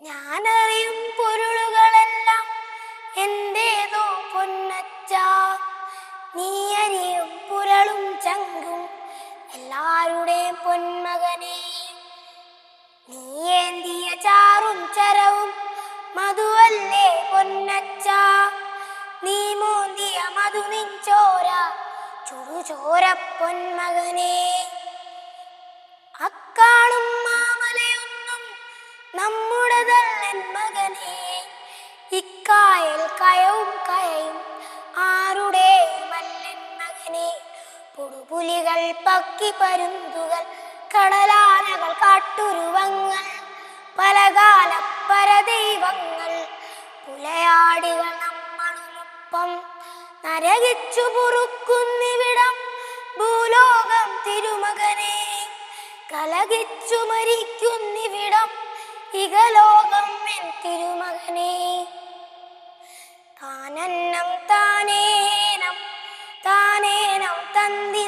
ഞാനറിയും പൊരുളുകളെല്ലാം എന്റേതോ പൊന്നച്ച. നീ അരിയും പുരളും ചങ്കും എല്ലാവരുടെയും പൊന്മകനെ. നീ ഏന്തിയ ചാറും ചരവും മധുവല്ലേ പൊന്നച്ച. നീ മോന്തിയ മധു നിൻചോര ചുടുചോര പൊന്മകനെ. അക്കാളും മാമലയൊന്നും നമ്മുടെതല്ലൻ മകനെ. ഇക്കായൽ കയവും കയയും ആരുടെയുമല്ലൻ മകനെ. പൊടുപുലികൾ പക്കി പരുന്തുകൾ കടലാനകൾ കാട്ടുരുവങ്ങൾ പലകാല പരദൈവങ്ങൾ പുലയാടികൾ നമ്മളുമൊപ്പം നരകിച്ചു പൊറുക്കുന്നിവിടം ഭൂലോകം തിരുമകനെ. കലകിച്ചു മരിക്കുന്നിവിടം ഇകലോകം എൻ തിരുമകനെ. താനന്നം താനേനം താനേനം തന്തി